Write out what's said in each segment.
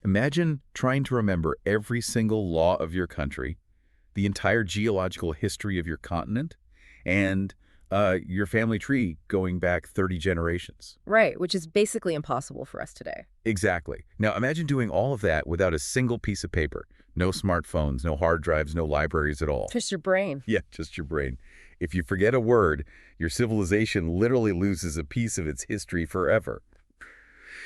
Imagine trying to remember every single law of your country, the entire geological history of your continent, and your family tree going back 30 generations. Right, which is basically impossible for us today. Exactly. Now imagine doing all of that without a single piece of paper. No smartphones, no hard drives, no libraries at all. Just your brain. Yeah, just your brain. If you forget a word, your civilization literally loses a piece of its history forever.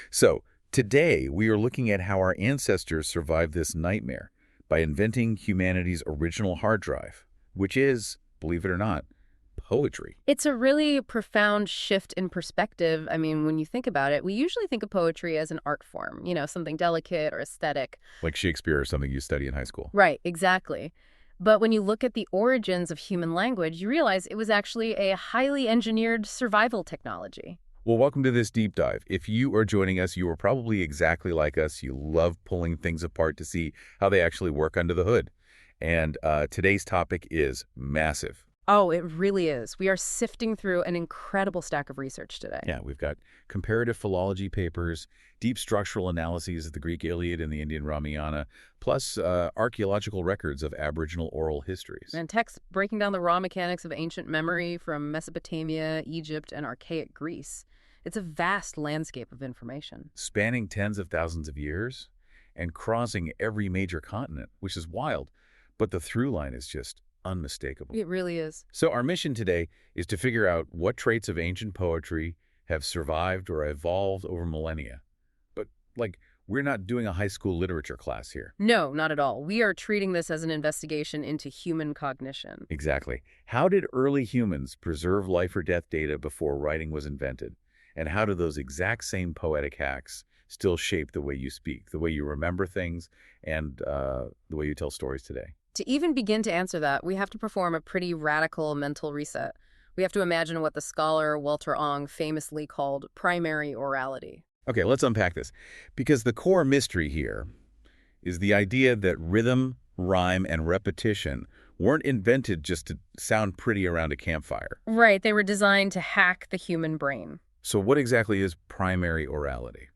So, today we are looking at how our ancestors survived this nightmare by inventing humanity's original hard drive, which is, believe it or not, poetry. It's a really profound shift in perspective. I mean, when you think about it, we usually think of poetry as an art form, something delicate or aesthetic. Like Shakespeare or something you study in high school. Right, exactly. But when you look at the origins of human language, you realize it was actually a highly engineered survival technology. Well, welcome to this deep dive. If you are joining us, you are probably exactly like us. You love pulling things apart to see how they actually work under the hood. And today's topic is massive. Oh, it really is. We are sifting through an incredible stack of research today. Yeah, we've got comparative philology papers, deep structural analyses of the Greek Iliad and the Indian Ramayana, plus archaeological records of Aboriginal oral histories. And texts breaking down the raw mechanics of ancient memory from Mesopotamia, Egypt, and archaic Greece. It's a vast landscape of information. Spanning tens of thousands of years and crossing every major continent, which is wild. But the through line is just unmistakable. It really is. So our mission today is to figure out what traits of ancient poetry have survived or evolved over millennia. But, we're not doing a high school literature class here. No, not at all. We are treating this as an investigation into human cognition. Exactly. How did early humans preserve life or death data before writing was invented? And how do those exact same poetic hacks still shape the way you speak, the way you remember things, and the way you tell stories today? To even begin to answer that, we have to perform a pretty radical mental reset. We have to imagine what the scholar Walter Ong famously called primary orality. Okay, let's unpack this. Because the core mystery here is the idea that rhythm, rhyme, and repetition weren't invented just to sound pretty around a campfire. Right, they were designed to hack the human brain. So what exactly is primary orality?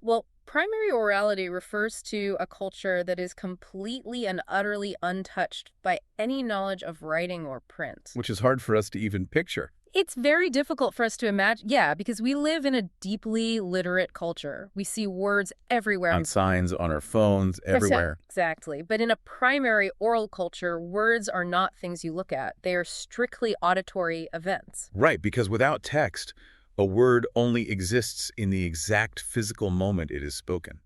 Well, primary orality refers to a culture that is completely and utterly untouched by any knowledge of writing or print. Which is hard for us to even picture. It's very difficult for us to imagine, because we live in a deeply literate culture. We see words everywhere. On signs, on our phones, everywhere. Exactly. But in a primary oral culture, words are not things you look at. They are strictly auditory events. Right, because without text, a word only exists in the exact physical moment it is spoken.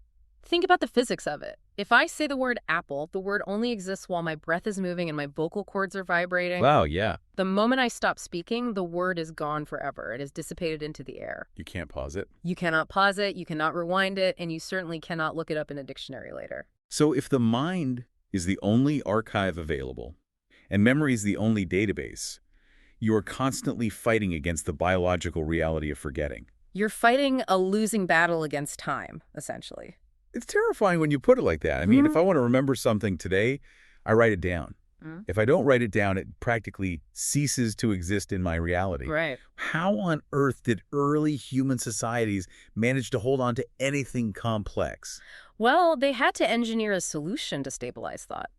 Think about the physics of it. If I say the word apple, the word only exists while my breath is moving and my vocal cords are vibrating. Wow, yeah. The moment I stop speaking, the word is gone forever. It is dissipated into the air. You can't pause it. You cannot pause it, you cannot rewind it, and you certainly cannot look it up in a dictionary later. So if the mind is the only archive available, and memory is the only database, you are constantly fighting against the biological reality of forgetting. You're fighting a losing battle against time, essentially. It's terrifying when you put it like that. I mean, if I want to remember something today, I write it down. If I don't write it down, it practically ceases to exist in my reality. Right. How on earth did early human societies manage to hold on to anything complex? Well, they had to engineer a solution to stabilize thought.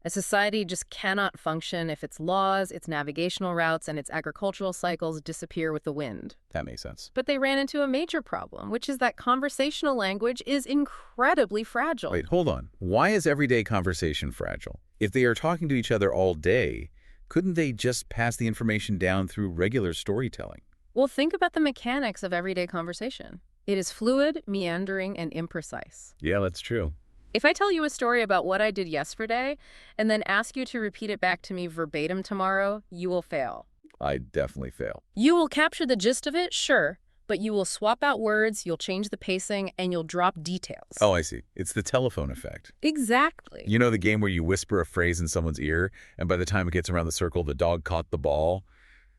A society just cannot function if its laws, its navigational routes, and its agricultural cycles disappear with the wind. That makes sense. But they ran into a major problem, which is that conversational language is incredibly fragile. Wait, hold on. Why is everyday conversation fragile? If they are talking to each other all day, couldn't they just pass the information down through regular storytelling? Well, think about the mechanics of everyday conversation. It is fluid, meandering, and imprecise. Yeah, that's true. If I tell you a story about what I did yesterday and then ask you to repeat it back to me verbatim tomorrow, you will fail. I definitely fail. You will capture the gist of it, sure, but you will swap out words, you'll change the pacing, and you'll drop details. Oh, I see. It's the telephone effect. Exactly. You know the game where you whisper a phrase in someone's ear, and by the time it gets around the circle, the dog caught the ball?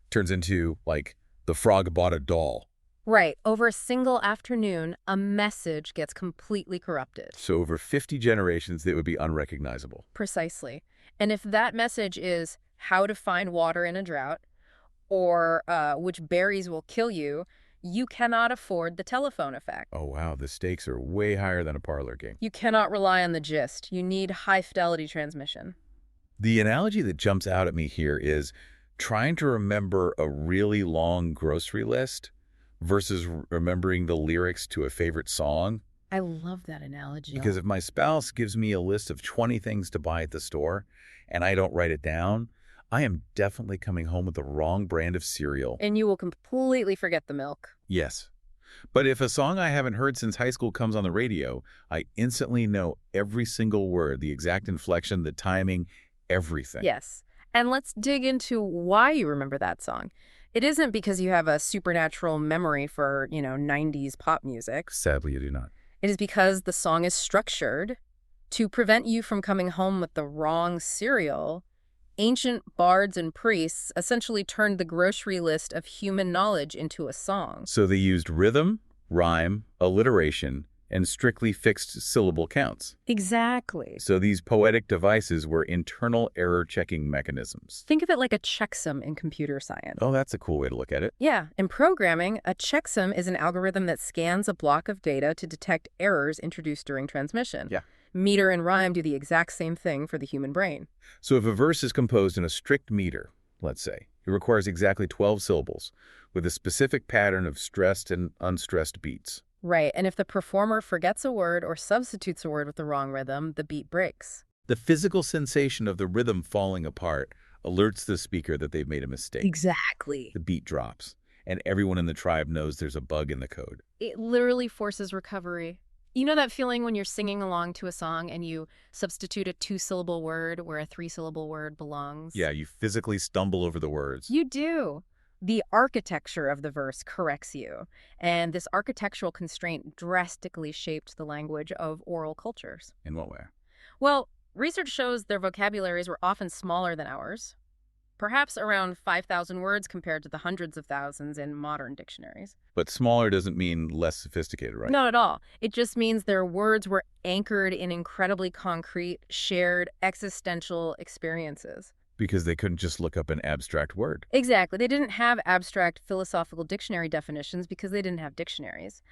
Turns into, the frog bought a doll. Right. Over a single afternoon, a message gets completely corrupted. So over 50 generations, that would be unrecognizable. Precisely. And if that message is how to find water in a drought, or which berries will kill you, You cannot afford the telephone effect. Oh, wow, the stakes are way higher than a parlor game. You cannot rely on the gist. You need high-fidelity transmission. The analogy that jumps out at me here is trying to remember a really long grocery list versus remembering the lyrics to a favorite song. I love that analogy. Because if my spouse gives me a list of 20 things to buy at the store and I don't write it down, I am definitely coming home with the wrong brand of cereal. And you will completely forget the milk. Yes. But if a song I haven't heard since high school comes on the radio, I instantly know every single word, the exact inflection, the timing, everything. Yes. And let's dig into why you remember that song. It isn't because you have a supernatural memory for, 90s pop music. Sadly, you do not. It is because the song is structured to prevent you from coming home with the wrong cereal. Ancient bards and priests essentially turned the grocery list of human knowledge into a song. So they used rhythm, rhyme, alliteration, and strictly fixed syllable counts. Exactly. So these poetic devices were internal error-checking mechanisms. Think of it like a checksum in computer science. Oh, that's a cool way to look at it. Yeah, in programming, a checksum is an algorithm that scans a block of data to detect errors introduced during transmission. Yeah. Meter and rhyme do the exact same thing for the human brain. So if a verse is composed in a strict meter, let's say, it requires exactly 12 syllables with a specific pattern of stressed and unstressed beats. Right, and if the performer forgets a word or substitutes a word with the wrong rhythm, the beat breaks. The physical sensation of the rhythm falling apart alerts the speaker that they've made a mistake. Exactly. The beat drops, and everyone in the tribe knows there's a bug in the code. It literally forces recovery. You know that feeling when you're singing along to a song and you substitute a 2-syllable word where a 3-syllable word belongs? Yeah, you physically stumble over the words. You do. The architecture of the verse corrects you, and this architectural constraint drastically shaped the language of oral cultures. In what way? Well, research shows their vocabularies were often smaller than ours, perhaps around 5,000 words compared to the hundreds of thousands in modern dictionaries. But smaller doesn't mean less sophisticated, right? Not at all. It just means their words were anchored in incredibly concrete, shared, existential experiences. Because they couldn't just look up an abstract word. Exactly. They didn't have abstract philosophical dictionary definitions because they didn't have dictionaries.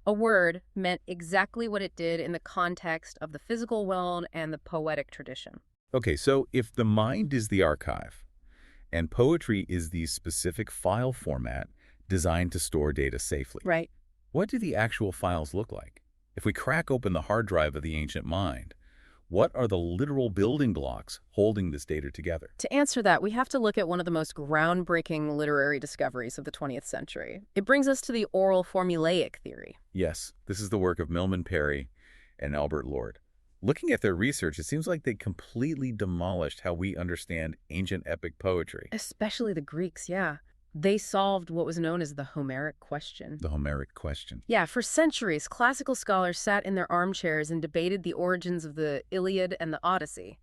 A word meant exactly what it did in the context of the physical world and the poetic tradition. Okay, so if the mind is the archive, and poetry is the specific file format designed to store data safely, Right. what do the actual files look like? If we crack open the hard drive of the ancient mind, what are the literal building blocks holding this data together? To answer that, we have to look at one of the most groundbreaking literary discoveries of the 20th century. It brings us to the oral formulaic theory. Yes, this is the work of Milman, Parry, and Albert Lord. Looking at their research, it seems like they completely demolished how we understand ancient epic poetry. Especially the Greeks, yeah. They solved what was known as the Homeric question. The Homeric question. Yeah, for centuries, classical scholars sat in their armchairs and debated the origins of the Iliad and the Odyssey.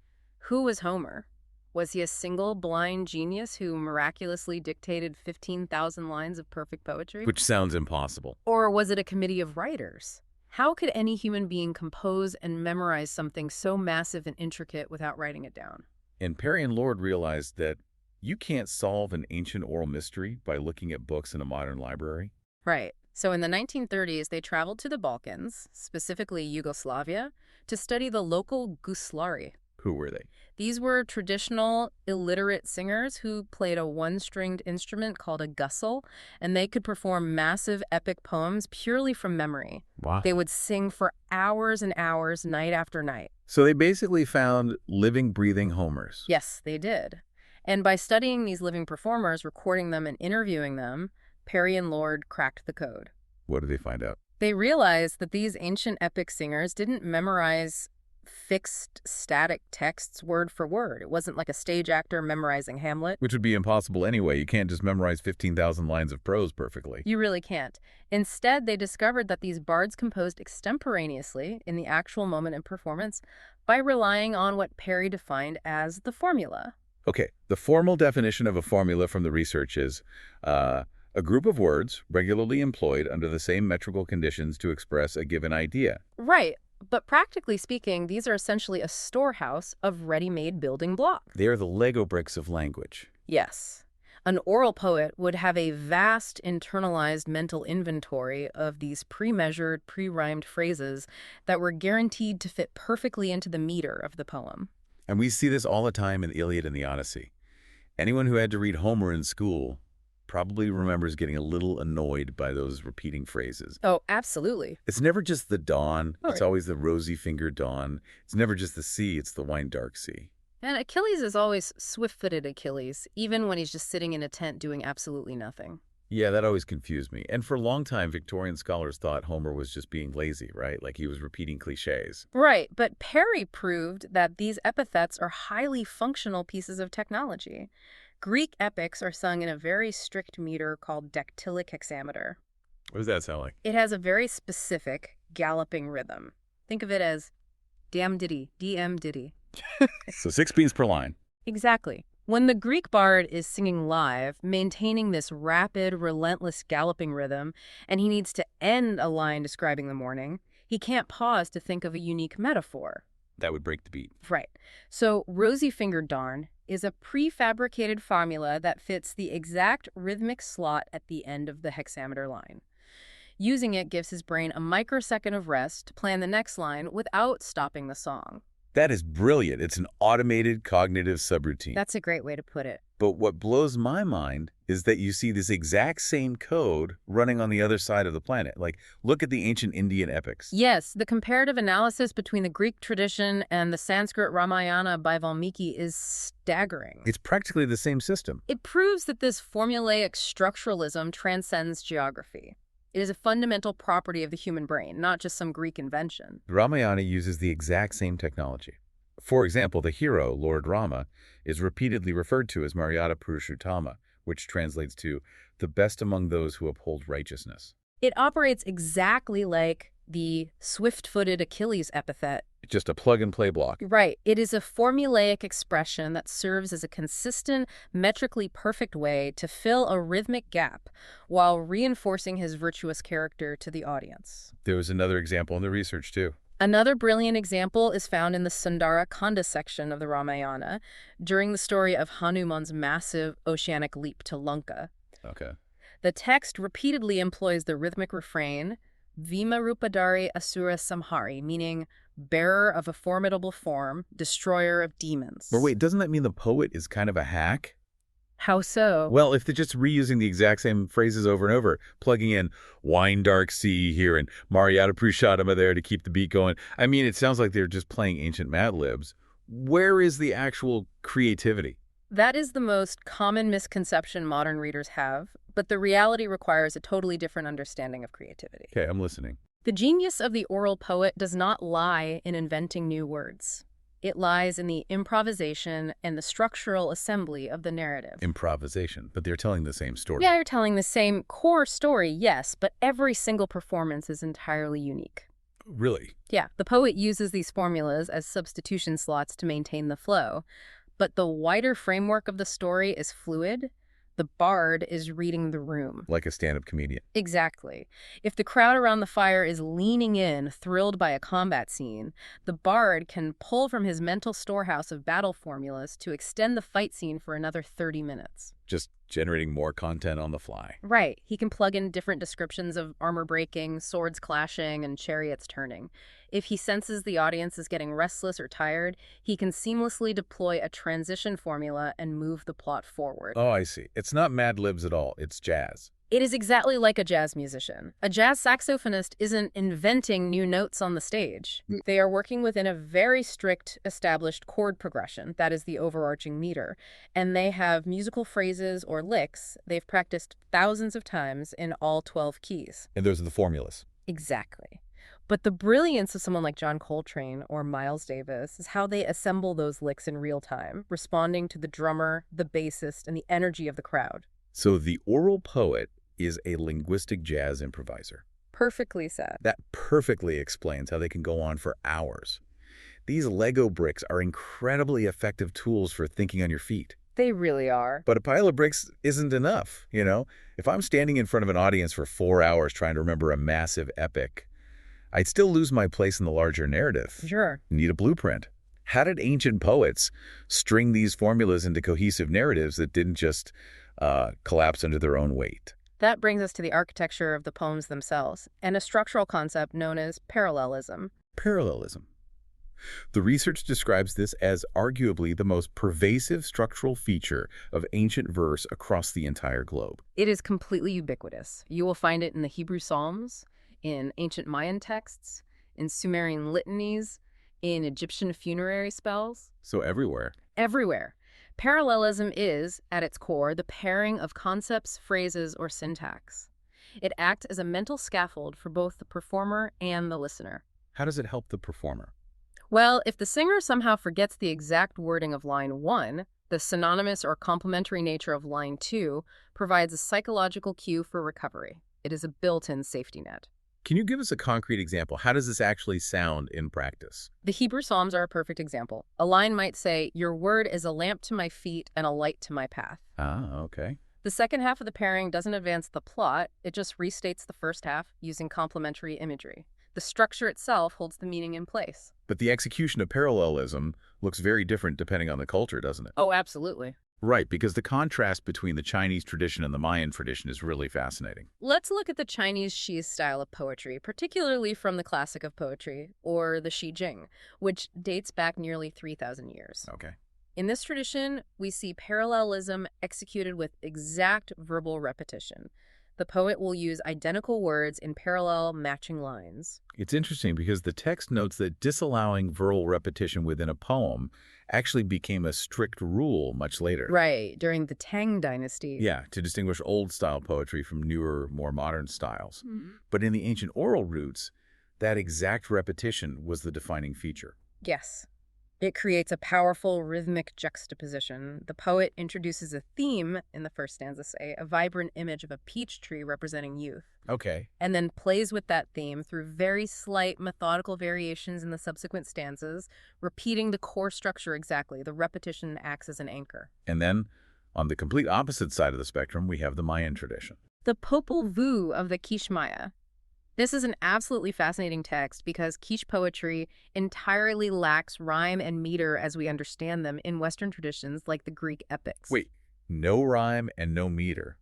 Who was Homer? Was he a single blind genius who miraculously dictated 15,000 lines of perfect poetry? Which sounds impossible. Or was it a committee of writers? How could any human being compose and memorize something so massive and intricate without writing it down? And Parry and Lord realized that you can't solve an ancient oral mystery by looking at books in a modern library. Right. So in the 1930s, they traveled to the Balkans, specifically Yugoslavia, to study the local guslari. Who were they? These were traditional, illiterate singers who played a one-stringed instrument called a gusle, and they could perform massive epic poems purely from memory. Wow. They would sing for hours and hours, night after night. So they basically found living, breathing Homers. Yes, they did. And by studying these living performers, recording them, and interviewing them, Parry and Lord cracked the code. What did they find out? They realized that these ancient epic singers didn't memorize fixed, static texts word for word. It wasn't like a stage actor memorizing Hamlet. Which would be impossible anyway. You can't just memorize 15,000 lines of prose perfectly. You really can't. Instead, they discovered that these bards composed extemporaneously in the actual moment in performance by relying on what Parry defined as the formula. Okay, the formal definition of a formula from the research is a group of words regularly employed under the same metrical conditions to express a given idea. Right. But practically speaking, these are essentially a storehouse of ready-made building blocks. They are the Lego bricks of language. Yes. An oral poet would have a vast internalized mental inventory of these pre-measured, pre-rhymed phrases that were guaranteed to fit perfectly into the meter of the poem. And we see this all the time in the Iliad and the Odyssey. Anyone who had to read Homer in school probably remembers getting a little annoyed by those repeating phrases. Oh, absolutely. It's never just the dawn. Oh, It's right. always the rosy-fingered dawn. It's never just the sea. It's the wine-dark sea. And Achilles is always swift-footed Achilles, even when he's just sitting in a tent doing absolutely nothing. Yeah, that always confused me. And for a long time, Victorian scholars thought Homer was just being lazy, right? Like he was repeating cliches. Right, but Parry proved that these epithets are highly functional pieces of technology. Greek epics are sung in a very strict meter called dactylic hexameter. What does that sound like? It has a very specific galloping rhythm. Think of it as dam diddy, DM diddy. So 6 beats per line. Exactly. When the Greek bard is singing live, maintaining this rapid, relentless galloping rhythm, and he needs to end a line describing the morning, he can't pause to think of a unique metaphor. That would break the beat. Right. So rosy-fingered darn is a prefabricated formula that fits the exact rhythmic slot at the end of the hexameter line. Using it gives his brain a microsecond of rest to plan the next line without stopping the song. That is brilliant. It's an automated cognitive subroutine. That's a great way to put it. But what blows my mind is that you see this exact same code running on the other side of the planet. Like, look at the ancient Indian epics. Yes, the comparative analysis between the Greek tradition and the Sanskrit Ramayana by Valmiki is staggering. It's practically the same system. It proves that this formulaic structuralism transcends geography. It is a fundamental property of the human brain, not just some Greek invention. The Ramayana uses the exact same technology. For example, the hero, Lord Rama, is repeatedly referred to as Maryada Purushottama, which translates to the best among those who uphold righteousness. It operates exactly like the swift-footed Achilles epithet. Just a plug-and-play block. Right. It is a formulaic expression that serves as a consistent, metrically perfect way to fill a rhythmic gap while reinforcing his virtuous character to the audience. There was another example in the research, too. Another brilliant example is found in the Sundara Kanda section of the Ramayana during the story of Hanuman's massive oceanic leap to Lanka. Okay. The text repeatedly employs the rhythmic refrain, Vima Rupadari Asura Samhari, meaning bearer of a formidable form, destroyer of demons. But wait, doesn't that mean the poet is kind of a hack? How so? Well, if they're just reusing the exact same phrases over and over, plugging in wine dark sea here and Maryada Purushottama there to keep the beat going, I mean, it sounds like they're just playing ancient Mad Libs. Where is the actual creativity? That is the most common misconception modern readers have, but the reality requires a totally different understanding of creativity. Okay, I'm listening. The genius of the oral poet does not lie in inventing new words. It lies in the improvisation and the structural assembly of the narrative. Improvisation, but they're telling the same story. Yeah, you're telling the same core story, yes, but every single performance is entirely unique. Really? Yeah, the poet uses these formulas as substitution slots to maintain the flow, but the wider framework of the story is fluid. The bard is reading the room. Like a stand-up comedian. Exactly. If the crowd around the fire is leaning in, thrilled by a combat scene, the bard can pull from his mental storehouse of battle formulas to extend the fight scene for another 30 minutes. Just generating more content on the fly. Right. He can plug in different descriptions of armor breaking, swords clashing, and chariots turning. If he senses the audience is getting restless or tired, he can seamlessly deploy a transition formula and move the plot forward. Oh, I see. It's not Mad Libs at all. It's jazz. It is exactly like a jazz musician. A jazz saxophonist isn't inventing new notes on the stage. They are working within a very strict, established chord progression, that is the overarching meter, and they have musical phrases or licks they've practiced thousands of times in all 12 keys. And those are the formulas. Exactly. But the brilliance of someone like John Coltrane or Miles Davis is how they assemble those licks in real time, responding to the drummer, the bassist, and the energy of the crowd. So the oral poet is a linguistic jazz improviser. Perfectly said. That perfectly explains how they can go on for hours. These Lego bricks are incredibly effective tools for thinking on your feet. They really are. But a pile of bricks isn't enough, you know? If I'm standing in front of an audience for 4 hours trying to remember a massive epic, I'd still lose my place in the larger narrative. Sure. Need a blueprint. How did ancient poets string these formulas into cohesive narratives that didn't just collapse under their own weight. That brings us to the architecture of the poems themselves, and a structural concept known as parallelism. Parallelism. The research describes this as arguably the most pervasive structural feature of ancient verse across the entire globe. It is completely ubiquitous. You will find it in the Hebrew Psalms, in ancient Mayan texts, in Sumerian litanies, in Egyptian funerary spells. So everywhere. Everywhere. Parallelism is, at its core, the pairing of concepts, phrases, or syntax. It acts as a mental scaffold for both the performer and the listener. How does it help the performer? Well, if the singer somehow forgets the exact wording of line 1, the synonymous or complementary nature of line 2 provides a psychological cue for recovery. It is a built-in safety net. Can you give us a concrete example? How does this actually sound in practice? The Hebrew Psalms are a perfect example. A line might say, "Your word is a lamp to my feet and a light to my path." Ah, okay. The second half of the pairing doesn't advance the plot, it just restates the first half using complementary imagery. The structure itself holds the meaning in place. But the execution of parallelism looks very different depending on the culture, doesn't it? Oh, absolutely. Right, because the contrast between the Chinese tradition and the Mayan tradition is really fascinating. Let's look at the Chinese Shi style of poetry, particularly from the classic of poetry, or the Shi Jing, which dates back nearly 3,000 years. Okay. In this tradition, we see parallelism executed with exact verbal repetition. The poet will use identical words in parallel matching lines. It's interesting because the text notes that disallowing verbal repetition within a poem actually became a strict rule much later. Right, during the Tang Dynasty. Yeah, to distinguish old-style poetry from newer, more modern styles. But in the ancient oral roots, that exact repetition was the defining feature. Yes. It creates a powerful rhythmic juxtaposition. The poet introduces a theme in the first stanza, say, a vibrant image of a peach tree representing youth. Okay. And then plays with that theme through very slight methodical variations in the subsequent stanzas, repeating the core structure exactly. The repetition acts as an anchor. And then, on the complete opposite side of the spectrum, we have the Mayan tradition. The Popol Vuh of the Quiche Maya. This is an absolutely fascinating text because quiche poetry entirely lacks rhyme and meter as we understand them in Western traditions like the Greek epics. Wait, no rhyme and no meter.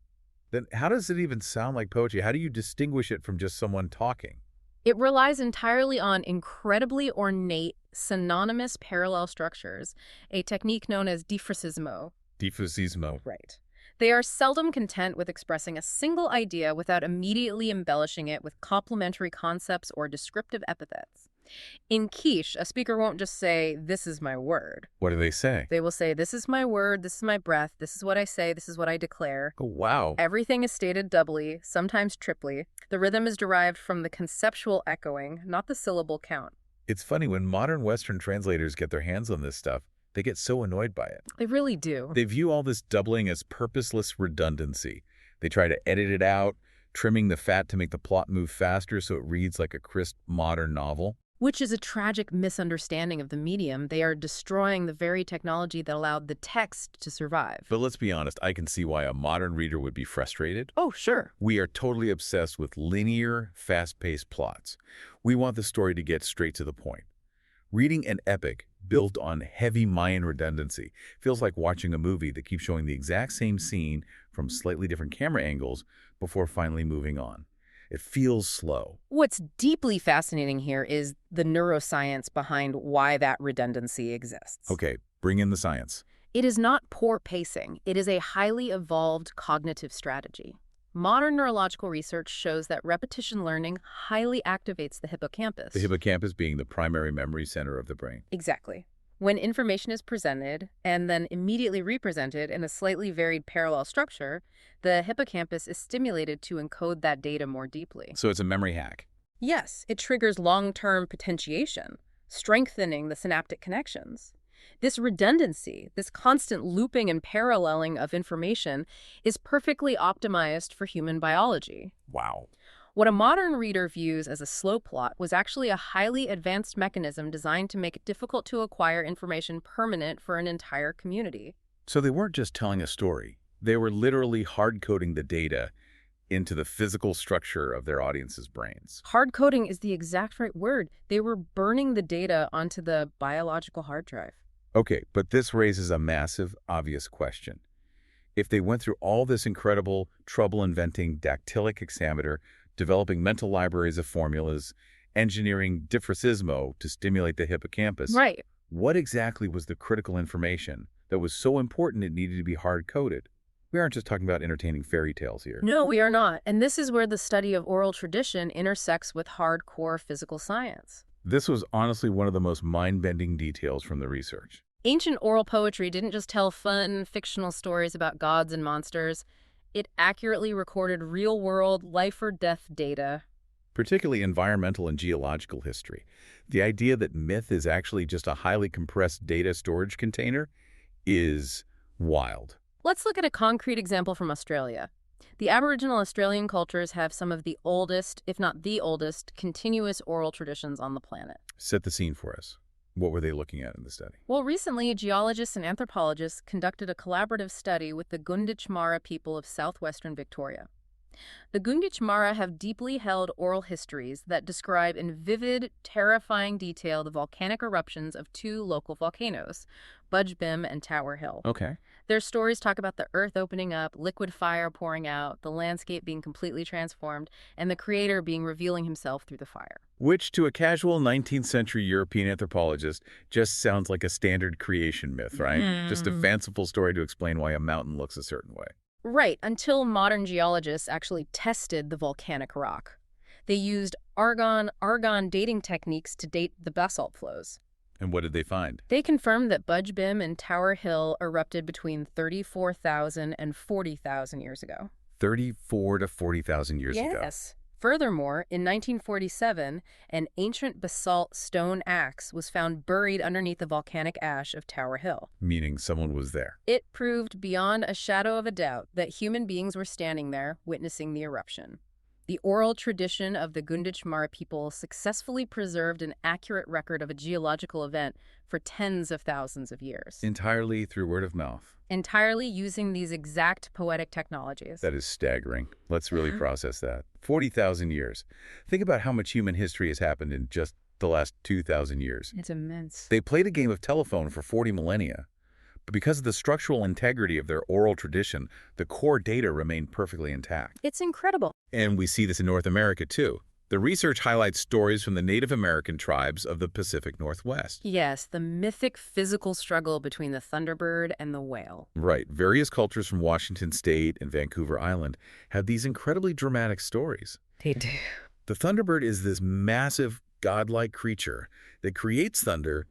Then how does it even sound like poetry? How do you distinguish it from just someone talking? It relies entirely on incredibly ornate, synonymous parallel structures, a technique known as diffrasismo. Diffusismo. Right. They are seldom content with expressing a single idea without immediately embellishing it with complementary concepts or descriptive epithets. In quiche, a speaker won't just say, "This is my word." What do they say? They will say, "This is my word, this is my breath, this is what I say, this is what I declare." Oh, wow. Everything is stated doubly, sometimes triply. The rhythm is derived from the conceptual echoing, not the syllable count. It's funny, when modern Western translators get their hands on this stuff, they get so annoyed by it. They really do. They view all this doubling as purposeless redundancy. They try to edit it out, trimming the fat to make the plot move faster so it reads like a crisp, modern novel. Which is a tragic misunderstanding of the medium. They are destroying the very technology that allowed the text to survive. But let's be honest, I can see why a modern reader would be frustrated. Oh, sure. We are totally obsessed with linear, fast-paced plots. We want the story to get straight to the point. Reading an epic built on heavy Mayan redundancy feels like watching a movie that keeps showing the exact same scene from slightly different camera angles before finally moving on. It feels slow. What's deeply fascinating here is the neuroscience behind why that redundancy exists. Okay, bring in the science. It is not poor pacing. It is a highly evolved cognitive strategy. Modern neurological research shows that repetition learning highly activates the hippocampus. The hippocampus being the primary memory center of the brain. Exactly. When information is presented and then immediately represented in a slightly varied parallel structure, the hippocampus is stimulated to encode that data more deeply. So it's a memory hack. Yes, it triggers long-term potentiation, strengthening the synaptic connections. This redundancy, this constant looping and paralleling of information, is perfectly optimized for human biology. Wow. What a modern reader views as a slow plot was actually a highly advanced mechanism designed to make it difficult to acquire information permanent for an entire community. So they weren't just telling a story. They were literally hard-coding the data into the physical structure of their audience's brains. Hard coding is the exact right word. They were burning the data onto the biological hard drive. Okay, but this raises a massive, obvious question. If they went through all this incredible trouble inventing dactylic hexameter, developing mental libraries of formulas, engineering diffracismo to stimulate the hippocampus, Right. what exactly was the critical information that was so important it needed to be hard-coded? We aren't just talking about entertaining fairy tales here. No, we are not. And this is where the study of oral tradition intersects with hardcore physical science. This was honestly one of the most mind-bending details from the research. Ancient oral poetry didn't just tell fun, fictional stories about gods and monsters. It accurately recorded real-world, life-or-death data. Particularly environmental and geological history. The idea that myth is actually just a highly compressed data storage container is wild. Let's look at a concrete example from Australia. The Aboriginal Australian cultures have some of the oldest, if not the oldest, continuous oral traditions on the planet. Set the scene for us. What were they looking at in the study? Well, recently, geologists and anthropologists conducted a collaborative study with the Gunditj Mara people of southwestern Victoria. The Gunditj Mara have deeply held oral histories that describe in vivid, terrifying detail the volcanic eruptions of two local volcanoes, Budge Bim and Tower Hill. Okay. Their stories talk about the earth opening up, liquid fire pouring out, the landscape being completely transformed, and the creator being revealing himself through the fire. Which, to a casual 19th century European anthropologist, just sounds like a standard creation myth, right? Just a fanciful story to explain why a mountain looks a certain way. Right, until modern geologists actually tested the volcanic rock. They used argon dating techniques to date the basalt flows. And what did they find? They confirmed that Budge Bim and Tower Hill erupted between 34,000 and 40,000 years ago. 34 to 40,000 years ago. Yes. Furthermore, in 1947, an ancient basalt stone axe was found buried underneath the volcanic ash of Tower Hill. Meaning someone was there. It proved beyond a shadow of a doubt that human beings were standing there, witnessing the eruption. The oral tradition of the Gunditj Mara people successfully preserved an accurate record of a geological event for tens of thousands of years. Entirely through word of mouth. Entirely using these exact poetic technologies. That is staggering. Let's really process that. 40,000 years. Think about how much human history has happened in just the last 2,000 years. It's immense. They played a game of telephone for 40 millennia. But because of the structural integrity of their oral tradition, the core data remained perfectly intact. It's incredible. And we see this in North America, too. The research highlights stories from the Native American tribes of the Pacific Northwest. Yes, the mythic physical struggle between the thunderbird and the whale. Right. Various cultures from Washington State and Vancouver Island have these incredibly dramatic stories. They do. The thunderbird is this massive, godlike creature that creates thunder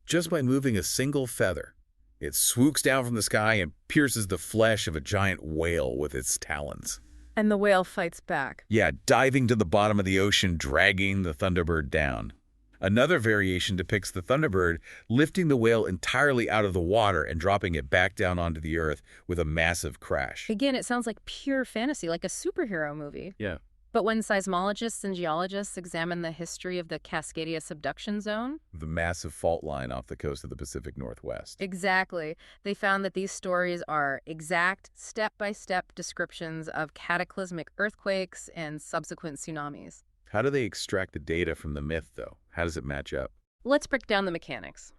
just by moving a single feather. It swoops down from the sky and pierces the flesh of a giant whale with its talons. And the whale fights back. Yeah, diving to the bottom of the ocean, dragging the thunderbird down. Another variation depicts the thunderbird lifting the whale entirely out of the water and dropping it back down onto the earth with a massive crash. Again, it sounds like pure fantasy, like a superhero movie. Yeah. But when seismologists and geologists examine the history of the Cascadia subduction zone, The massive fault line off the coast of the Pacific Northwest. exactly, they found that these stories are exact, step-by-step descriptions of cataclysmic earthquakes and subsequent tsunamis. How do they extract the data from the myth, though? How does it match up? Let's break down the mechanics.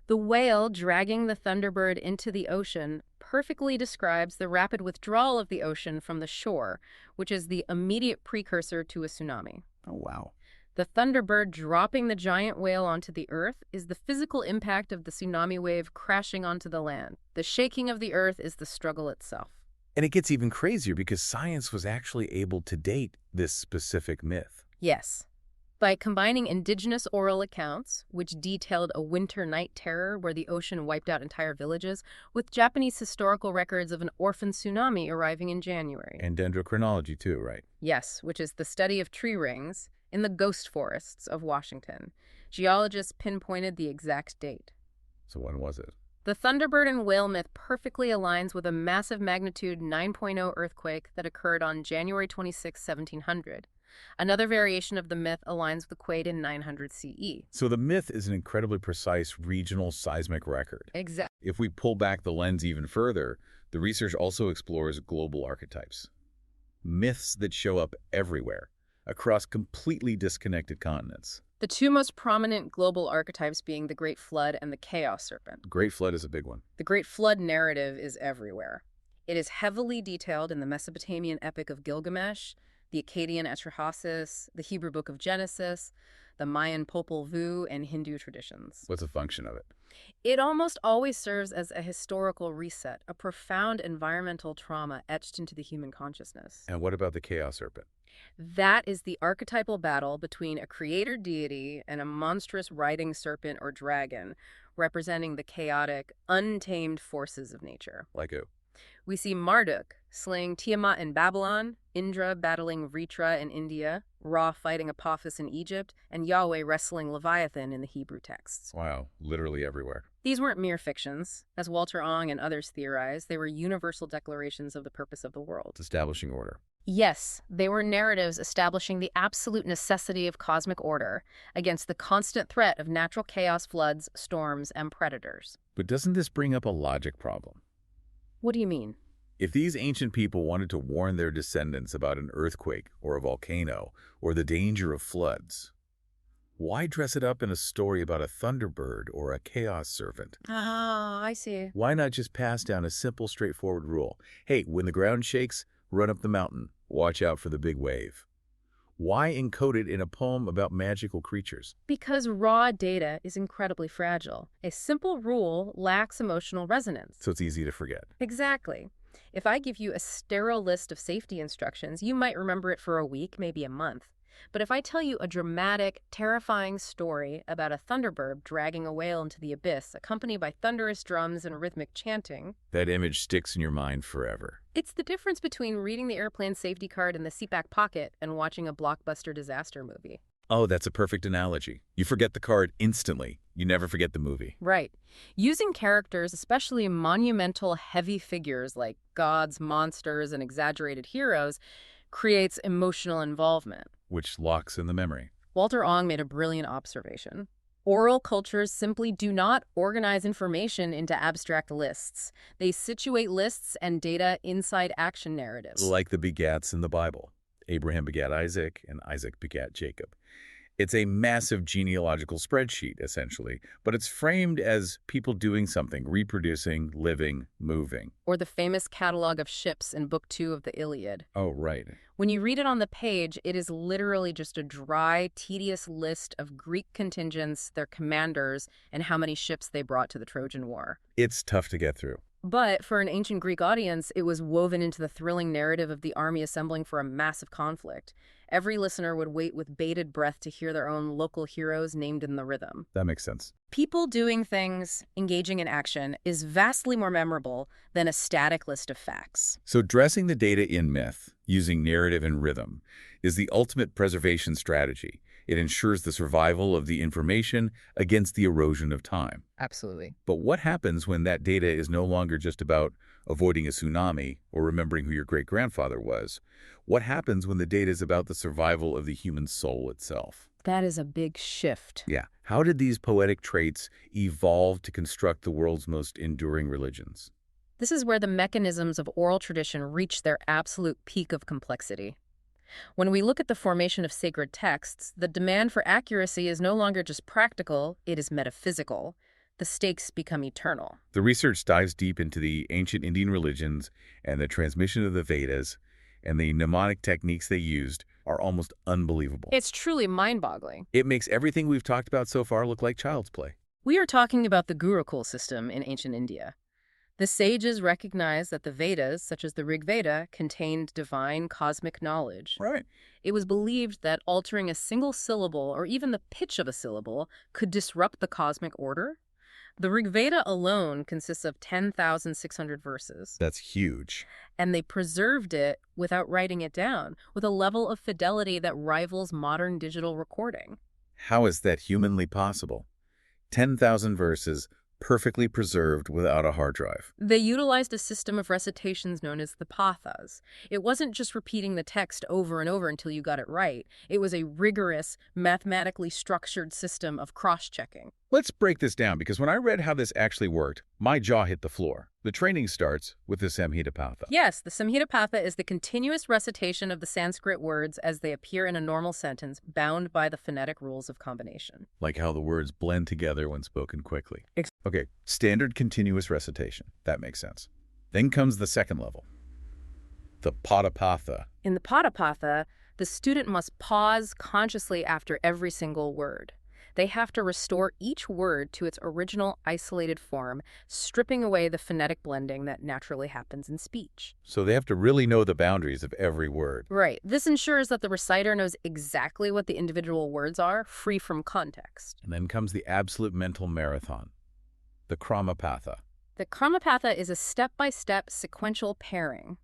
The whale dragging the thunderbird into the ocean perfectly describes the rapid withdrawal of the ocean from the shore, which is the immediate precursor to a tsunami. Oh, wow. The thunderbird dropping the giant whale onto the earth is the physical impact of the tsunami wave crashing onto the land. The shaking of the earth is the struggle itself. And it gets even crazier because science was actually able to date this specific myth. Yes. By combining indigenous oral accounts, which detailed a winter night terror where the ocean wiped out entire villages, with Japanese historical records of an orphan tsunami arriving in January. And dendrochronology, too, right? Yes, which is the study of tree rings in the ghost forests of Washington. Geologists pinpointed the exact date. So when was it? The thunderbird and whale myth perfectly aligns with a massive magnitude 9.0 earthquake that occurred on January 26, 1700. Another variation of the myth aligns with the quake in 900 CE. So the myth is an incredibly precise regional seismic record. Exactly. If we pull back the lens even further, the research also explores global archetypes. Myths that show up everywhere, across completely disconnected continents. The two most prominent global archetypes being the Great Flood and the Chaos Serpent. Great Flood is a big one. The Great Flood narrative is everywhere. It is heavily detailed in the Mesopotamian epic of Gilgamesh, the Akkadian Atrahasis, the Hebrew Book of Genesis, the Mayan Popol Vuh, and Hindu traditions. What's the function of it? It almost always serves as a historical reset, a profound environmental trauma etched into the human consciousness. And what about the Chaos Serpent? That is the archetypal battle between a creator deity and a monstrous riding serpent or dragon, representing the chaotic, untamed forces of nature. Like who? We see Marduk slaying Tiamat in Babylon, Indra battling Vritra in India, Ra fighting Apophis in Egypt, and Yahweh wrestling Leviathan in the Hebrew texts. Wow, literally everywhere. These weren't mere fictions. As Walter Ong and others theorize, they were universal declarations of the purpose of the world. Establishing order. Yes, they were narratives establishing the absolute necessity of cosmic order against the constant threat of natural chaos, floods, storms, and predators. But doesn't this bring up a logic problem? What do you mean? If these ancient people wanted to warn their descendants about an earthquake or a volcano or the danger of floods, why dress it up in a story about a thunderbird or a chaos serpent? Ah, I see. Why not just pass down a simple, straightforward rule? Hey, when the ground shakes, run up the mountain. Watch out for the big wave. Why encode it in a poem about magical creatures? Because raw data is incredibly fragile. A simple rule lacks emotional resonance. So it's easy to forget. Exactly. If I give you a sterile list of safety instructions, you might remember it for a week, maybe a month. But if I tell you a dramatic, terrifying story about a thunderbird dragging a whale into the abyss, accompanied by thunderous drums and rhythmic chanting, that image sticks in your mind forever. It's the difference between reading the airplane safety card in the seatback pocket and watching a blockbuster disaster movie. Oh, that's a perfect analogy. You forget the card instantly. You never forget the movie. Right. Using characters, especially monumental, heavy figures like gods, monsters, and exaggerated heroes, creates emotional involvement. Which locks in the memory. Walter Ong made a brilliant observation. Oral cultures simply do not organize information into abstract lists. They situate lists and data inside action narratives. Like the begats in the Bible. Abraham begat Isaac, and Isaac begat Jacob. It's a massive genealogical spreadsheet, essentially, but it's framed as people doing something, reproducing, living, moving. Or the famous catalog of ships in Book 2 of the Iliad. Oh, right. When you read it on the page, it is literally just a dry, tedious list of Greek contingents, their commanders, and how many ships they brought to the Trojan War. It's tough to get through. But for an ancient Greek audience, it was woven into the thrilling narrative of the army assembling for a massive conflict. Every listener would wait with bated breath to hear their own local heroes named in the rhythm. That makes sense. People doing things, engaging in action, is vastly more memorable than a static list of facts. So dressing the data in myth, using narrative and rhythm, is the ultimate preservation strategy. It ensures the survival of the information against the erosion of time. Absolutely. But what happens when that data is no longer just about avoiding a tsunami or remembering who your great-grandfather was? What happens when the data is about the survival of the human soul itself? That is a big shift. Yeah. How did these poetic traits evolve to construct the world's most enduring religions? This is where the mechanisms of oral tradition reach their absolute peak of complexity. When we look at the formation of sacred texts, the demand for accuracy is no longer just practical, it is metaphysical. The stakes become eternal. The research dives deep into the ancient Indian religions, and the transmission of the Vedas and the mnemonic techniques they used are almost unbelievable. It's truly mind-boggling. It makes everything we've talked about so far look like child's play. We are talking about the Gurukul system in ancient India. The sages recognized that the Vedas, such as the Rig Veda, contained divine cosmic knowledge. Right. It was believed that altering a single syllable or even the pitch of a syllable could disrupt the cosmic order. The Rig Veda alone consists of 10,600 verses. That's huge. And they preserved it without writing it down, with a level of fidelity that rivals modern digital recording. How is that humanly possible? 10,000 verses, perfectly preserved without a hard drive. They utilized a system of recitations known as the pathas. It wasn't just repeating the text over and over until you got it right. It was a rigorous, mathematically structured system of cross-checking. Let's break this down, because when I read how this actually worked, my jaw hit the floor. The training starts with the Samhitapatha. Yes, the Samhitapatha is the continuous recitation of the Sanskrit words as they appear in a normal sentence, bound by the phonetic rules of combination. Like how the words blend together when spoken quickly. Ex- Okay, standard continuous recitation. That makes sense. Then comes the second level, the Padapatha. In the Padapatha, the student must pause consciously after every single word. They have to restore each word to its original isolated form, stripping away the phonetic blending that naturally happens in speech. So they have to really know the boundaries of every word. Right. This ensures that the reciter knows exactly what the individual words are, free from context. And then comes the absolute mental marathon, the Kramapatha. The Kramapatha is a step-by-step sequential pairing.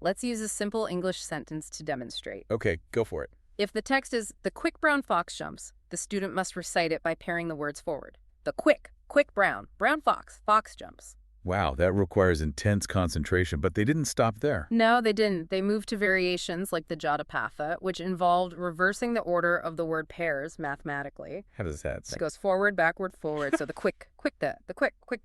Let's use a simple English sentence to demonstrate. Okay, go for it. If the text is, "The quick brown fox jumps," the student must recite it by pairing the words forward. The quick brown fox jumps. Wow, that requires intense concentration, but they didn't stop there. No, they didn't. They moved to variations like the Jatapatha, which involved reversing the order of the word pairs mathematically. How does that It sound? goes forward, backward, forward. So the quick brown, quick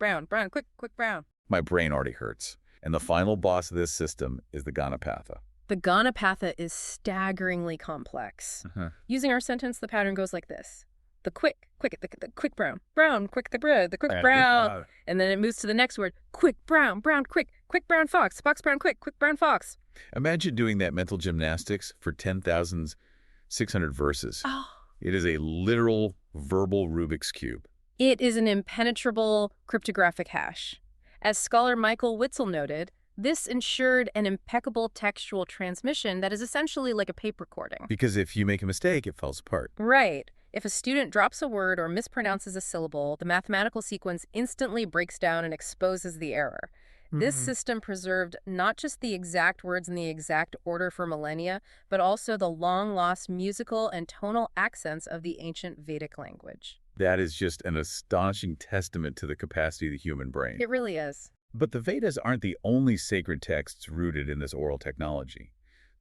brown. My brain already hurts. And the final boss of this system is the Ganapatha. The Ganapatha is staggeringly complex. Using our sentence, the pattern goes like this. The quick brown, quick the bread, the quick brown. And then it moves to the next word, quick brown, quick brown fox brown, quick brown fox. Imagine doing that mental gymnastics for 10,600 verses. Oh. It is a literal verbal Rubik's Cube. It is an impenetrable cryptographic hash. As scholar Michael Witzel noted, this ensured an impeccable textual transmission that is essentially like a tape recording. Because if you make a mistake, it falls apart. Right. If a student drops a word or mispronounces a syllable, the mathematical sequence instantly breaks down and exposes the error. This system preserved not just the exact words in the exact order for millennia, but also the long-lost musical and tonal accents of the ancient Vedic language. That is just an astonishing testament to the capacity of the human brain. It really is. But the Vedas aren't the only sacred texts rooted in this oral technology.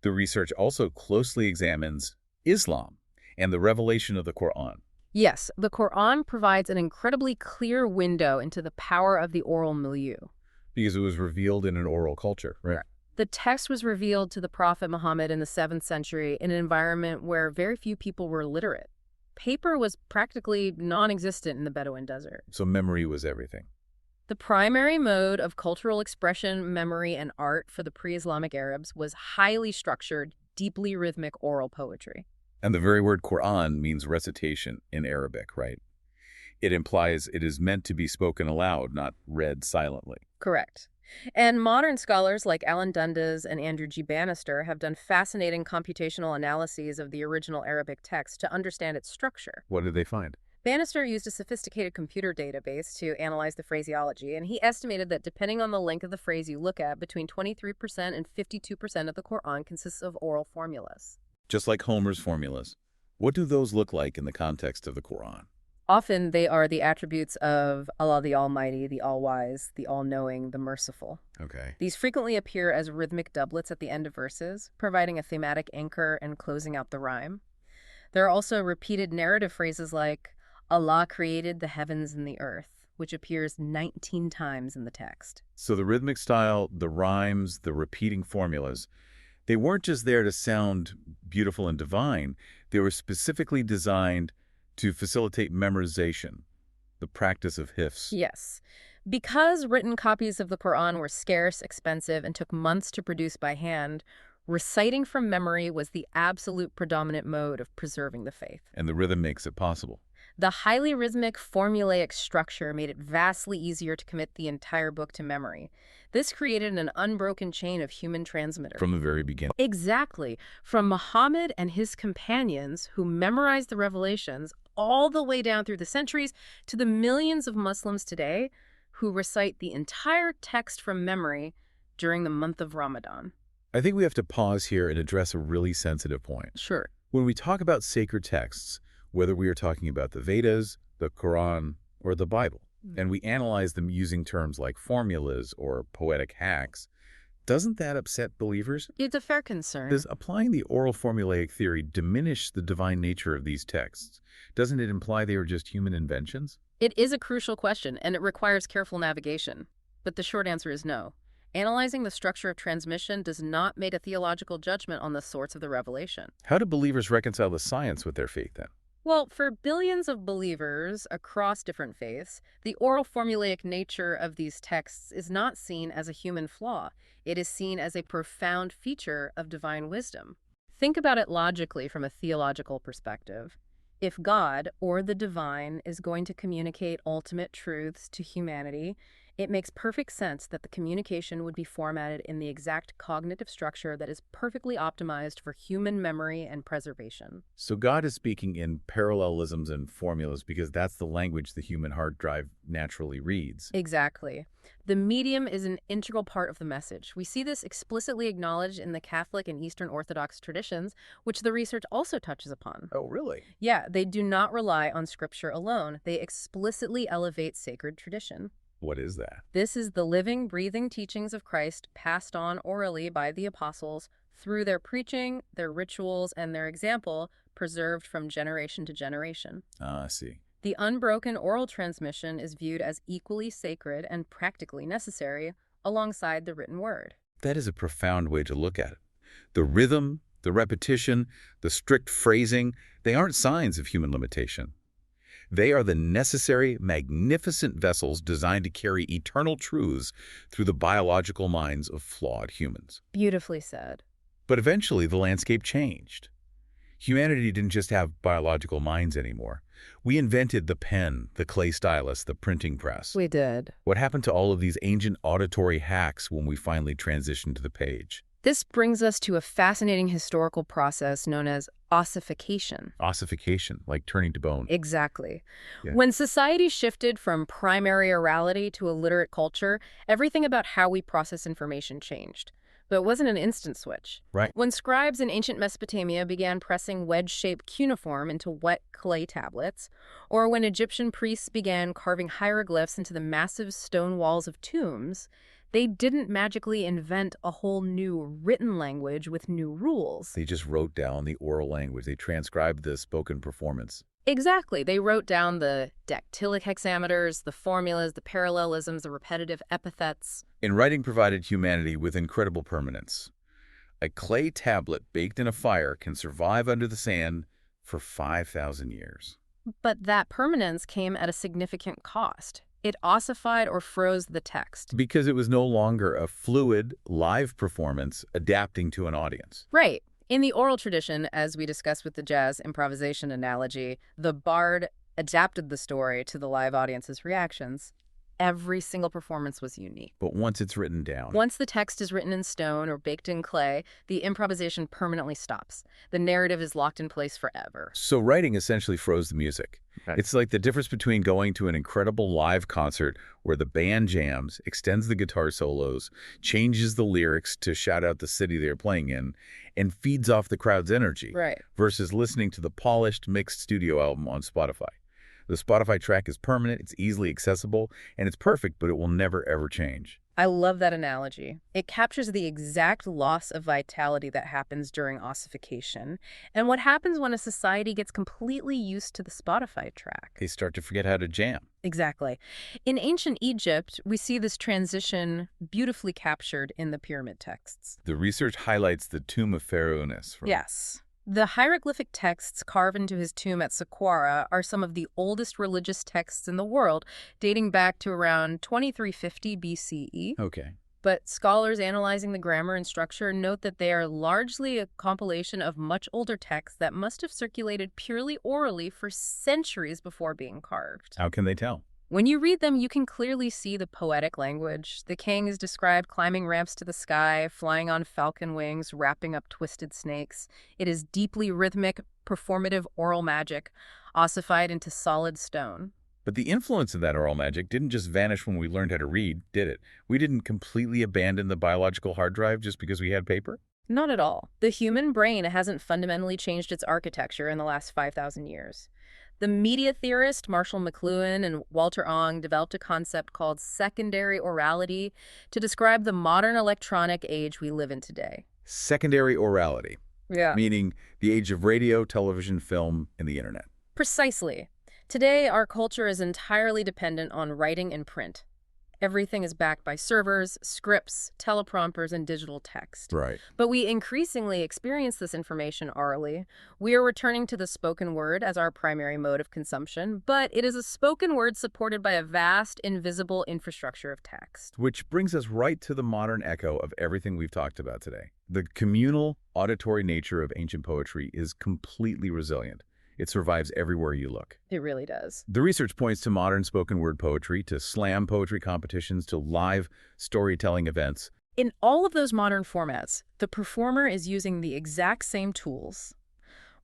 The research also closely examines Islam and the revelation of the Quran. Yes, the Quran provides an incredibly clear window into the power of the oral milieu. Because it was revealed in an oral culture, right? The text was revealed to the Prophet Muhammad in the 7th century in an environment where very few people were literate. Paper was practically non-existent in the Bedouin desert. So memory was everything. The primary mode of cultural expression, memory, and art for the pre-Islamic Arabs was highly structured, deeply rhythmic oral poetry. And the very word Quran means recitation in Arabic, right? It implies it is meant to be spoken aloud, not read silently. Correct. And modern scholars like Alan Dundas and Andrew G. Bannister have done fascinating computational analyses of the original Arabic text to understand its structure. What did they find? Bannister used a sophisticated computer database to analyze the phraseology, and he estimated that depending on the length of the phrase you look at, between 23% and 52% of the Quran consists of oral formulas. Just like Homer's formulas. What do those look like in the context of the Quran? Often they are the attributes of Allah the Almighty, the All-Wise, the All-Knowing, the Merciful. Okay. These frequently appear as rhythmic doublets at the end of verses, providing a thematic anchor and closing out the rhyme. There are also repeated narrative phrases like, Allah created the heavens and the earth, which appears 19 times in the text. So the rhythmic style, the rhymes, the repeating formulas, they weren't just there to sound beautiful and divine. They were specifically designed to facilitate memorization, the practice of hifz. Yes. Because written copies of the Quran were scarce, expensive, and took months to produce by hand, reciting from memory was the absolute predominant mode of preserving the faith. And the rhythm makes it possible. The highly rhythmic, formulaic structure made it vastly easier to commit the entire book to memory. This created an unbroken chain of human transmitter. From the very beginning. Exactly. From Muhammad and his companions who memorized the revelations all the way down through the centuries to the millions of Muslims today who recite the entire text from memory during the month of Ramadan. I think we have to pause here and address a really sensitive point. Sure. When we talk about sacred texts, whether we are talking about the Vedas, the Quran, or the Bible, and we analyze them using terms like formulas or poetic hacks, doesn't that upset believers? It's a fair concern. Does applying the oral formulaic theory diminish the divine nature of these texts? Doesn't it imply they are just human inventions? It is a crucial question, and it requires careful navigation. But the short answer is no. Analyzing the structure of transmission does not make a theological judgment on the source of the revelation. How do believers reconcile the science with their faith, then? Well, for billions of believers across different faiths, the oral formulaic nature of these texts is not seen as a human flaw. It is seen as a profound feature of divine wisdom. Think about it logically from a theological perspective. If God, or the divine, is going to communicate ultimate truths to humanity, it makes perfect sense that the communication would be formatted in the exact cognitive structure that is perfectly optimized for human memory and preservation. So God is speaking in parallelisms and formulas because that's the language the human hard drive naturally reads. Exactly. The medium is an integral part of the message. We see this explicitly acknowledged in the Catholic and Eastern Orthodox traditions, which the research also touches upon. Oh, really? Yeah, they do not rely on scripture alone. They explicitly elevate sacred tradition. What is that? This is the living, breathing teachings of Christ passed on orally by the apostles through their preaching, their rituals, and their example, preserved from generation to generation. Ah, I see. The unbroken oral transmission is viewed as equally sacred and practically necessary alongside the written word. That is a profound way to look at it. The rhythm, the repetition, the strict phrasing, they aren't signs of human limitation. They are the necessary, magnificent vessels designed to carry eternal truths through the biological minds of flawed humans. Beautifully said. But eventually, the landscape changed. Humanity didn't just have biological minds anymore. We invented the pen, the clay stylus, the printing press. We did. What happened to all of these ancient auditory hacks when we finally transitioned to the page? This brings us to a fascinating historical process known as ossification. Ossification, like turning to bone. Exactly. Yeah. When society shifted from primary orality to a literate culture, everything about how we process information changed. But it wasn't an instant switch. Right. When scribes in ancient Mesopotamia began pressing wedge-shaped cuneiform into wet clay tablets, or when Egyptian priests began carving hieroglyphs into the massive stone walls of tombs, they didn't magically invent a whole new written language with new rules. They just wrote down the oral language. They transcribed the spoken performance. Exactly. They wrote down the dactylic hexameters, the formulas, the parallelisms, the repetitive epithets. And writing provided humanity with incredible permanence. A clay tablet baked in a fire can survive under the sand for 5,000 years. But that permanence came at a significant cost. It ossified or froze the text. Because it was no longer a fluid, live performance adapting to an audience. Right. In the oral tradition, as we discussed with the jazz improvisation analogy, the bard adapted the story to the live audience's reactions. Every single performance was unique. But once it's written down. Once the text is written in stone or baked in clay, the improvisation permanently stops. The narrative is locked in place forever. So writing essentially froze the music. Right. It's like the difference between going to an incredible live concert where the band jams, extends the guitar solos, changes the lyrics to shout out the city they're playing in, and feeds off the crowd's energy, Right. versus listening to the polished, mixed studio album on Spotify. The Spotify track is permanent, it's easily accessible, and it's perfect, but it will never, ever change. I love that analogy. It captures the exact loss of vitality that happens during ossification and what happens when a society gets completely used to the Spotify track. They start to forget how to jam. Exactly. In ancient Egypt, we see this transition beautifully captured in the pyramid texts. The research highlights the tomb of Pharaoh Unas. Yes. The hieroglyphic texts carved into his tomb at Saqqara are some of the oldest religious texts in the world, dating back to around 2350 BCE. Okay. But scholars analyzing the grammar and structure note that they are largely a compilation of much older texts that must have circulated purely orally for centuries before being carved. How can they tell? When you read them, you can clearly see the poetic language. The king is described climbing ramps to the sky, flying on falcon wings, wrapping up twisted snakes. It is deeply rhythmic, performative oral magic, ossified into solid stone. But the influence of that oral magic didn't just vanish when we learned how to read, did it? We didn't completely abandon the biological hard drive just because we had paper? Not at all. The human brain hasn't fundamentally changed its architecture in the last 5,000 years. The media theorist Marshall McLuhan and Walter Ong developed a concept called secondary orality to describe the modern electronic age we live in today. Secondary orality, Yeah. meaning the age of radio, television, film, and the internet. Precisely. Today, our culture is entirely dependent on writing and print. Everything is backed by servers, scripts, teleprompters, and digital text. Right. But we increasingly experience this information orally. We are returning to the spoken word as our primary mode of consumption, but it is a spoken word supported by a vast, invisible infrastructure of text. Which brings us right to the modern echo of everything we've talked about today. The communal, auditory nature of ancient poetry is completely resilient. It survives everywhere you look. It really does. The research points to modern spoken word poetry, to slam poetry competitions, to live storytelling events. In all of those modern formats, the performer is using the exact same tools: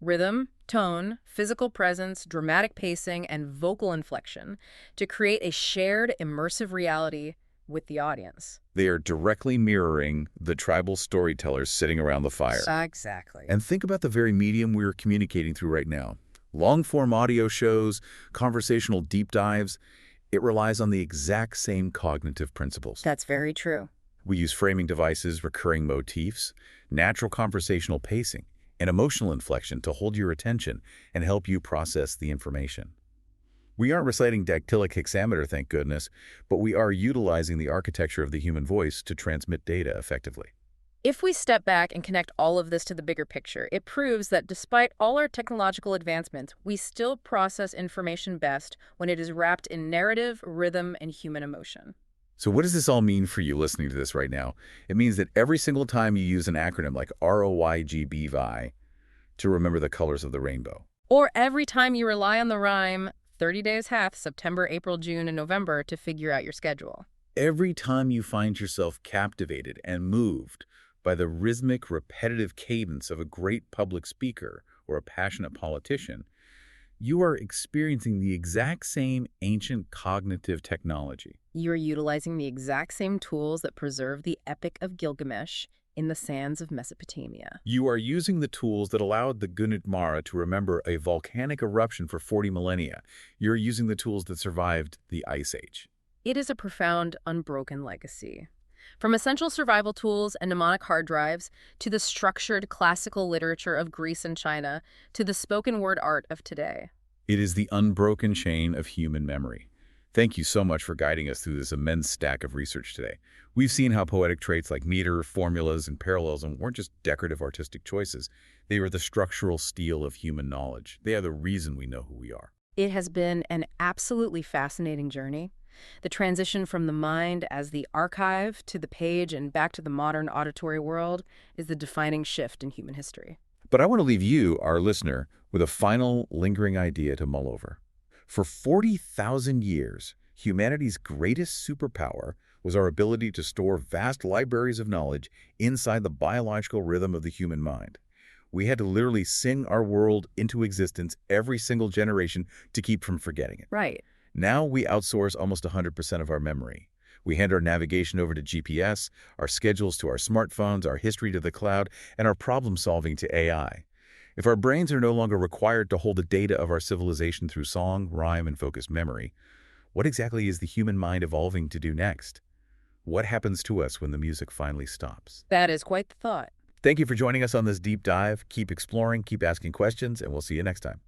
rhythm, tone, physical presence, dramatic pacing, and vocal inflection to create a shared, immersive reality with the audience. They are directly mirroring the tribal storytellers sitting around the fire. Exactly. And think about the very medium we're communicating through right now. Long-form audio shows, conversational deep dives, it relies on the exact same cognitive principles. That's very true. We use framing devices, recurring motifs, natural conversational pacing, and emotional inflection to hold your attention and help you process the information. We aren't reciting dactylic hexameter, thank goodness, but we are utilizing the architecture of the human voice to transmit data effectively. If we step back and connect all of this to the bigger picture, it proves that despite all our technological advancements, we still process information best when it is wrapped in narrative, rhythm, and human emotion. So what does this all mean for you listening to this right now? It means that every single time you use an acronym like ROYGBVI to remember the colors of the rainbow. Or every time you rely on the rhyme 30 days hath, September, April, June, and November to figure out your schedule. Every time you find yourself captivated and moved by the rhythmic, repetitive cadence of a great public speaker or a passionate politician, you are experiencing the exact same ancient cognitive technology. You are utilizing the exact same tools that preserve the Epic of Gilgamesh in the sands of Mesopotamia. You are using the tools that allowed the Gunit Mara to remember a volcanic eruption for 40 millennia. You're using the tools that survived the Ice Age. It is a profound, unbroken legacy. From essential survival tools and mnemonic hard drives, to the structured classical literature of Greece and China, to the spoken word art of today. It is the unbroken chain of human memory. Thank you so much for guiding us through this immense stack of research today. We've seen how poetic traits like meter, formulas, and parallelism weren't just decorative artistic choices. They are the structural steel of human knowledge. They are the reason we know who we are. It has been an absolutely fascinating journey. The transition from the mind as the archive to the page and back to the modern auditory world is the defining shift in human history. But I want to leave you, our listener, with a final lingering idea to mull over. For 40,000 years, humanity's greatest superpower was our ability to store vast libraries of knowledge inside the biological rhythm of the human mind. We had to literally sing our world into existence every single generation to keep from forgetting it. Right. Now we outsource almost 100% of our memory. We hand our navigation over to GPS, our schedules to our smartphones, our history to the cloud, and our problem-solving to AI. If our brains are no longer required to hold the data of our civilization through song, rhyme, and focused memory, what exactly is the human mind evolving to do next? What happens to us when the music finally stops? That is quite the thought. Thank you for joining us on this deep dive. Keep exploring, keep asking questions, and we'll see you next time.